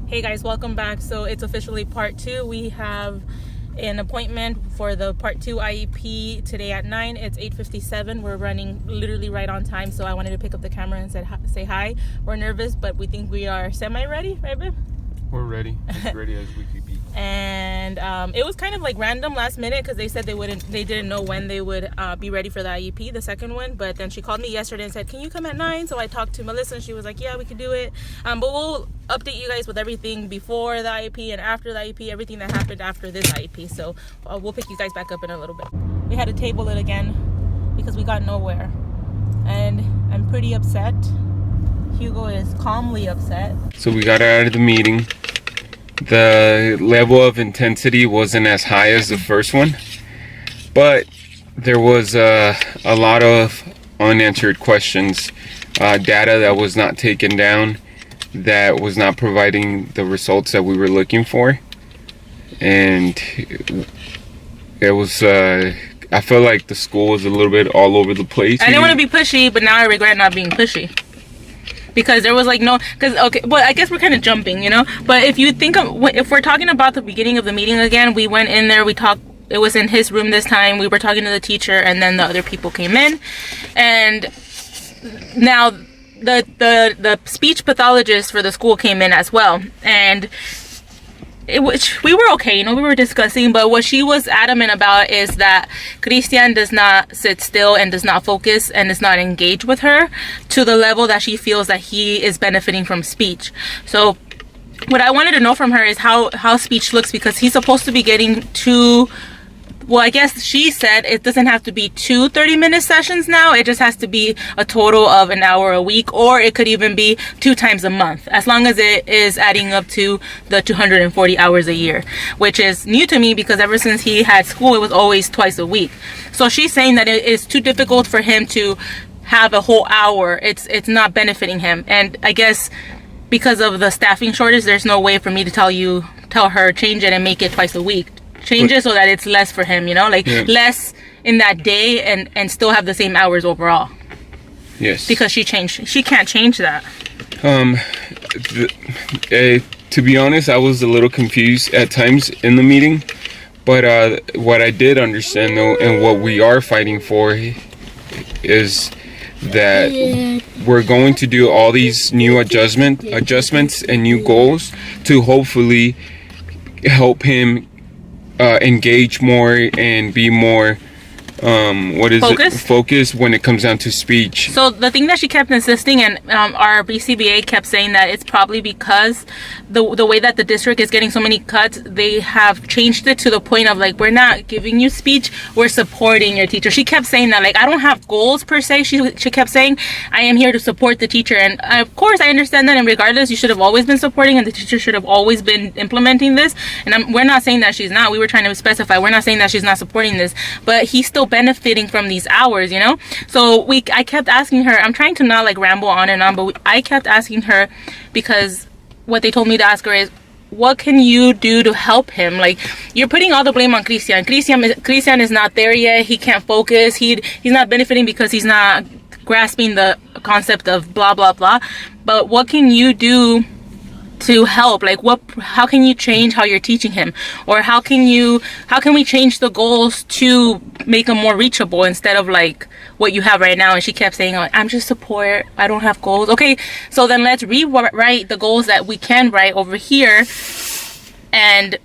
Hey guys, welcome back. So it's officially part 2. We have an appointment for the part 2 IEP today at 9. It's 8:57. We're running literally right on time, so I wanted to pick up the camera and say hi. We're nervous, but we think we are semi-ready, right babe? We're ready, as ready as we could be. And it was kind of like random last minute because they said they didn't know when they would be ready for the IEP, the second one. But then she called me yesterday and said, can you come at 9? So I talked to Melissa and she was like, yeah, we could do it. But we'll update you guys with everything before the IEP and after the IEP, everything that happened after this IEP. So we'll pick you guys back up in a little bit. We had to table it again because we got nowhere. And I'm pretty upset. Hugo is calmly upset. So we got out of the meeting. The level of intensity wasn't as high as the first one, but there was a lot of unanswered questions, data that was not taken down, that was not providing the results that we were looking for. And it was I felt like the school was a little bit all over the place. I didn't want to be pushy, but now I regret not being pushy. Because there was like okay, well, I guess we're kind of jumping, you know? But if you think of, if we're talking about the beginning of the meeting again, we went in there, we talked, it was in his room this time, we were talking to the teacher, and then the other people came in. And now the speech pathologist for the school came in as well. And we were okay, you know, we were discussing, but what she was adamant about is that Christian does not sit still and does not focus and does not engage with her to the level that she feels that he is benefiting from speech. So what I wanted to know from her is how speech looks, because he's supposed to be getting well, I guess she said it doesn't have to be 2 30-minute sessions now. It just has to be a total of an hour a week, or it could even be 2 times a month, as long as it is adding up to the 240 hours a year, which is new to me because ever since he had school, it was always twice a week. So she's saying that it is too difficult for him to have a whole hour. It's not benefiting him. And I guess because of the staffing shortage, there's no way for me to tell her change it and make it twice a week. Change it so that it's less for him, you know, like less in that day and still have the same hours overall. Yes. Because she can't change that. To be honest, I was a little confused at times in the meeting, but what I did understand though, and what we are fighting for, is that we're going to do all these new adjustments and new goals to hopefully help him engage more and be more focused when it comes down to speech. So the thing that she kept insisting, and our BCBA kept saying, that it's probably because the way that the district is getting so many cuts, they have changed it to the point of like, we're not giving you speech, we're supporting your teacher. She kept saying that, like, I don't have goals per se. She kept saying, I am here to support the teacher. And of course I understand that, and regardless, you should have always been supporting and the teacher should have always been implementing this. And we're not saying that she's not. We were trying to specify, we're not saying that she's not supporting this, but he's still benefiting from these hours, you know? So I kept asking her, I'm trying to not like ramble on and on, but I kept asking her, because what they told me to ask her is, what can you do to help him? Like, you're putting all the blame on Christian. Christian is not there yet. He can't focus. He's not benefiting because he's not grasping the concept of blah blah blah. But what can you do to help? Like, how can you change how you're teaching him? Or how can we change the goals to make them more reachable instead of like what you have right now? And she kept saying, oh, I'm just support, I don't have goals. Okay, so then let's rewrite the goals that we can write over here and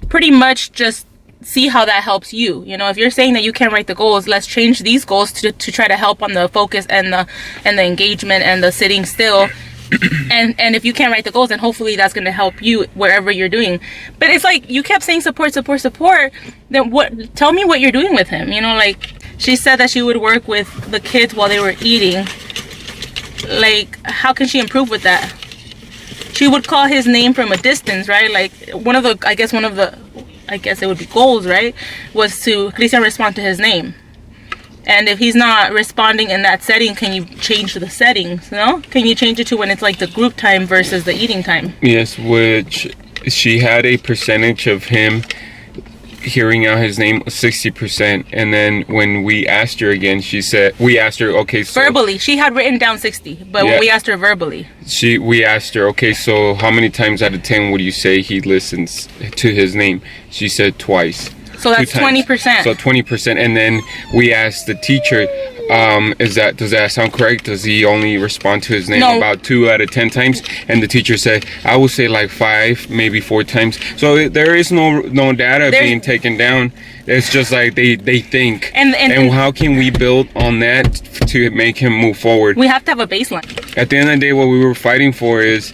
pretty much just see how that helps you. You know, if you're saying that you can't write the goals, let's change these goals to try to help on the focus and the engagement and the sitting still. and if you can't write the goals, then hopefully that's going to help you wherever you're doing. But it's like, you kept saying support. Then tell me what you're doing with him. You know, like, she said that she would work with the kids while they were eating. Like, how can she improve with that? She would call his name from a distance, right? Like, I guess it would be goals, right, was to Christian respond to his name. And if he's not responding in that setting, can you change the settings? No? Can you change it to when it's like the group time versus the eating time? Yes, which she had a percentage of him hearing out his name 60%, and then when we asked her again, we asked her, okay, so verbally she had written down 60, but when we asked her verbally, we asked her, okay, so how many times out of 10 would you say he listens to his name? She said twice. So that's 20%. So 20%. And then we asked the teacher, does that sound correct? Does he only respond to his name about 2 out of 10 times? And the teacher said, I would say like 5, maybe 4 times. So there is no data being taken down. It's just like they think. And how can we build on that to make him move forward? We have to have a baseline. At the end of the day, what we were fighting for is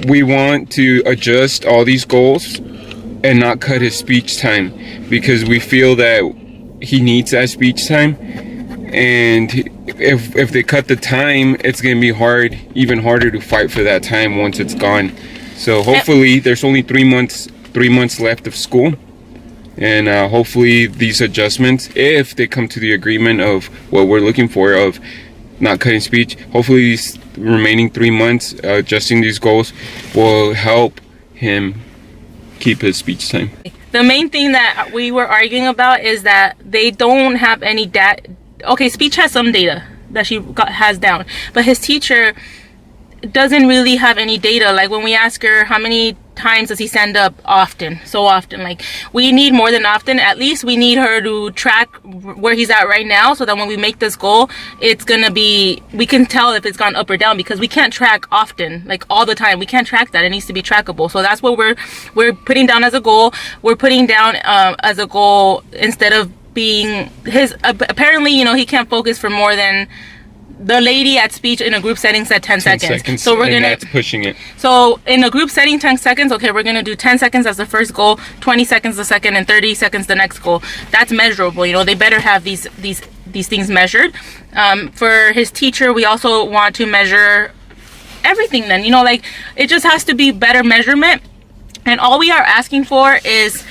we want to adjust all these goals and not cut his speech time, because we feel that he needs that speech time. And if they cut the time, it's gonna be even harder to fight for that time once it's gone. So hopefully there's only 3 months left of school, and hopefully these adjustments, if they come to the agreement of what we're looking for, of not cutting speech, hopefully these remaining 3 months adjusting these goals will help him keep his speech time. The main thing that we were arguing about is that they don't have any data. Okay, speech has some data that she has down, but his teacher doesn't really have any data. Like when we ask her how many times does he stand up so often, like we need more than often. At least we need her to track where he's at right now, so that when we make this goal, it's gonna be, we can tell if it's gone up or down, because we can't track often, like all the time. We can't track that. It needs to be trackable. So that's what we're putting down as a goal. We're putting down as a goal, instead of being his apparently, he can't focus for more than, the lady at speech in a group setting said 10 seconds. So we're gonna, that's pushing it. So in a group setting, 10 seconds. Okay, we're gonna do 10 seconds as the first goal, 20 seconds the second, and 30 seconds the next goal. That's measurable. They better have these things measured. For his teacher, we also want to measure everything. Then like it just has to be better measurement. And all we are asking for is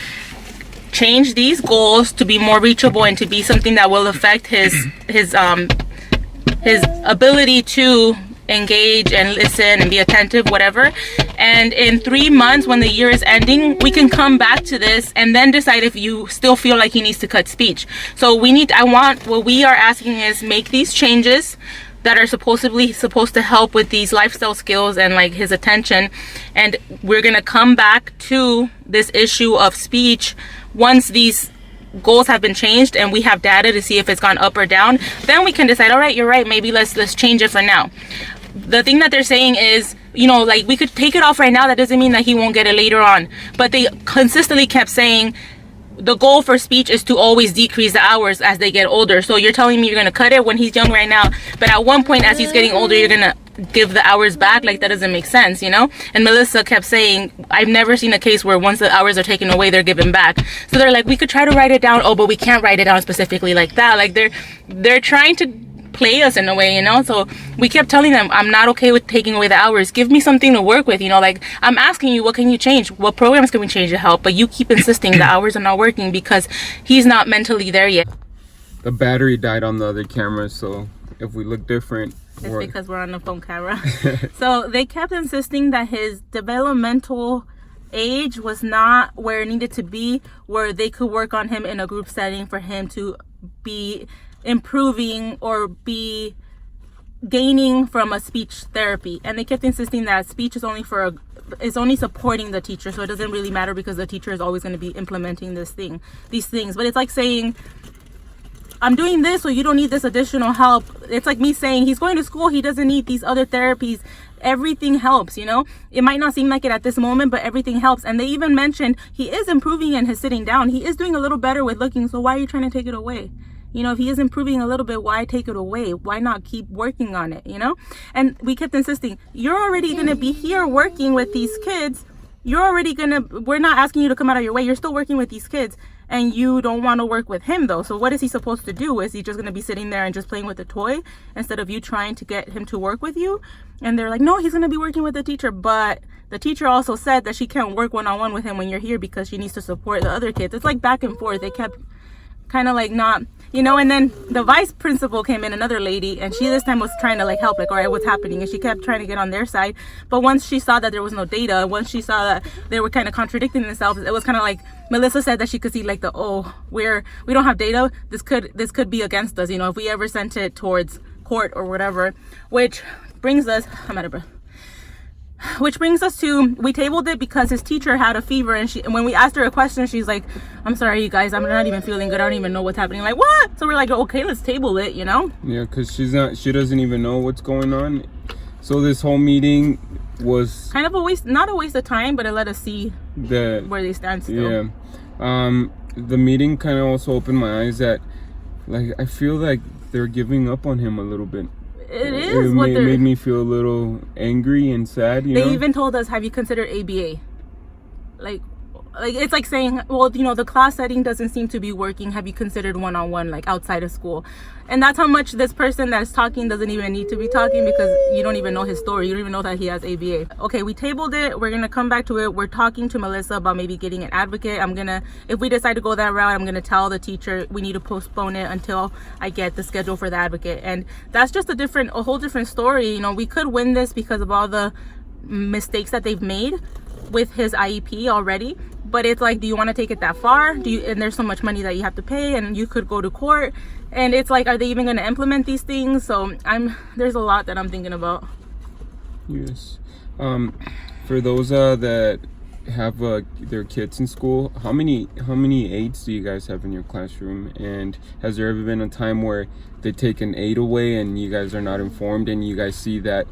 change these goals to be more reachable and to be something that will affect his ability to engage and listen and be attentive, whatever. And in 3 months, when the year is ending, we can come back to this and then decide if you still feel like he needs to cut speech. So what we are asking is make these changes that are supposed to help with these lifestyle skills and like his attention. And we're gonna come back to this issue of speech once these goals have been changed and we have data to see if it's gone up or down. Then we can decide, all right, you're right, maybe let's change it for now. The thing that they're saying is, like we could take it off right now. That doesn't mean that he won't get it later on. But they consistently kept saying the goal for speech is to always decrease the hours as they get older. So you're telling me you're gonna cut it when he's young right now, but at one point as he's getting older, you're gonna give the hours back? Like that doesn't make sense, And Melissa kept saying, I've never seen a case where once the hours are taken away, they're given back. So they're like, we could try to write it down. Oh, but we can't write it down specifically like that. Like they're trying to play us in a way, So we kept telling them, I'm not okay with taking away the hours. Give me something to work with, Like I'm asking you, what can you change? What programs can we change to help? But you keep insisting the hours are not working because he's not mentally there yet. The battery died on the other camera, so if we look different, it's because we're on the phone camera. So they kept insisting that his developmental age was not where it needed to be, where they could work on him in a group setting for him to be improving or be gaining from a speech therapy. And they kept insisting that speech is only supporting the teacher, so it doesn't really matter because the teacher is always going to be implementing these things. But it's like saying, I'm doing this so you don't need this additional help. It's like me saying he's going to school, he doesn't need these other therapies. Everything helps, It might not seem like it at this moment, but everything helps. And they even mentioned he is improving in his sitting down. He is doing a little better with looking, so why are you trying to take it away? If he is improving a little bit, why take it away? Why not keep working on it, And we kept insisting, you're already going to be here working with these kids. We're not asking you to come out of your way. You're still working with these kids and you don't want to work with him though. So what is he supposed to do? Is he just going to be sitting there and just playing with the toy instead of you trying to get him to work with you? And they're like, no, he's going to be working with the teacher. But the teacher also said that she can't work one-on-one with him when you're here because she needs to support the other kids. It's like back and forth. They kept kind of like not, you know. And then the vice principal came in, another lady, and she this time was trying to like help, like, all right, what's happening? And she kept trying to get on their side. But once she saw that there was no data, once she saw that they were kind of contradicting themselves, it was kind of like Melissa said that she could see like we don't have data. This could be against us, you know, if we ever sent it towards court or whatever. Which brings us, I'm out of breath. Which brings us to, we tabled it because his teacher had a fever, and when we asked her a question, she's like, I'm sorry you guys, I'm not even feeling good, I don't even know what's happening. Like, what? So we're like, okay, let's table it, you know. Yeah, because she doesn't even know what's going on. So this whole meeting was kind of not a waste of time, but it let us see where they stand still. Yeah. The meeting kind of also opened my eyes that, like, I feel like they're giving up on him a little bit. It made me feel a little angry and sad, you know? They even told us, have you considered ABA? Like it's like saying, well, you know, the class setting doesn't seem to be working. Have you considered one-on-one, like outside of school? And that's how much this person that's talking doesn't even need to be talking, because you don't even know his story. You don't even know that he has ABA. Okay, we tabled it. We're gonna come back to it. We're talking to Melissa about maybe getting an advocate. If we decide to go that route, I'm gonna tell the teacher we need to postpone it until I get the schedule for the advocate. And that's just a whole different story. You know, we could win this because of all the mistakes that they've made with his IEP already. But it's like, do you want to take it that far? And there's so much money that you have to pay, and you could go to court. And it's like, are they even going to implement these things? So there's a lot that I'm thinking about. Yes. For those that have their kids in school, how many aides do you guys have in your classroom? And has there ever been a time where they take an aide away and you guys are not informed, and you guys see that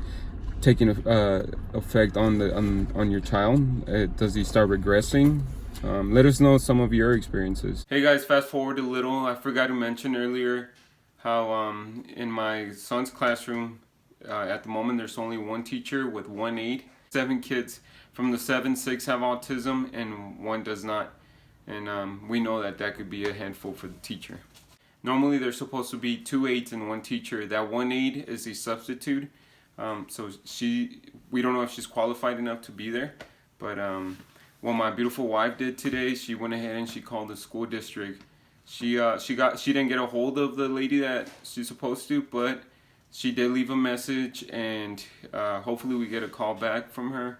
taking effect on your child? Does he start regressing? Let us know some of your experiences. Hey guys, fast forward a little. I forgot to mention earlier how in my son's classroom at the moment there's only one teacher with one aide. 7 kids. From the 7, 6 have autism and 1 does not. And we know that could be a handful for the teacher. Normally there's supposed to be 2 aides and 1 teacher. That 1 aide is a substitute. So we don't know if she's qualified enough to be there, but what my beautiful wife did today, she went ahead and she called the school district. She didn't get a hold of the lady that she's supposed to, but she did leave a message, and hopefully we get a call back from her.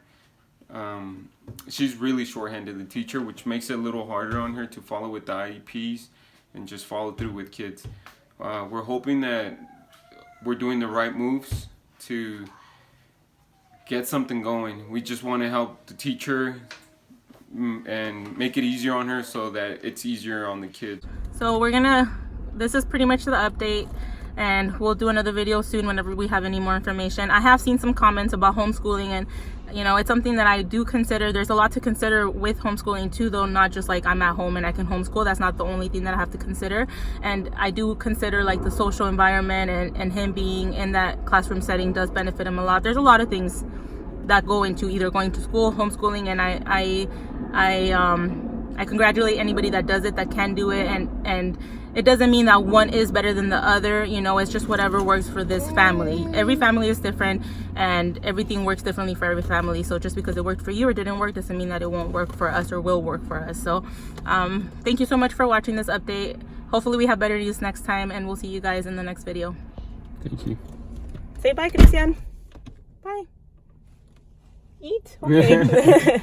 She's really short-handed, the teacher, which makes it a little harder on her to follow with the IEPs and just follow through with kids. We're hoping that we're doing the right moves to get something going. We just want to help the teacher and make it easier on her so that it's easier on the kids. So this is pretty much the update, and we'll do another video soon whenever we have any more information. I have seen some comments about homeschooling, and you know, it's something that I do consider. There's a lot to consider with homeschooling too, though, not just like I'm at home and I can homeschool. That's not the only thing that I have to consider. And I do consider like the social environment, and him being in that classroom setting does benefit him a lot. There's a lot of things that go into either going to school, homeschooling, and I congratulate anybody that does it, that can do it, and it doesn't mean that one is better than the other. You know, it's just whatever works for this family. Every family is different, and everything works differently for every family. So just because it worked for you or didn't work doesn't mean that it won't work for us or will work for us. So thank you so much for watching this update. Hopefully we have better news next time, and we'll see you guys in the next video. Thank you. Say bye, Christian. Bye. Eat. Okay.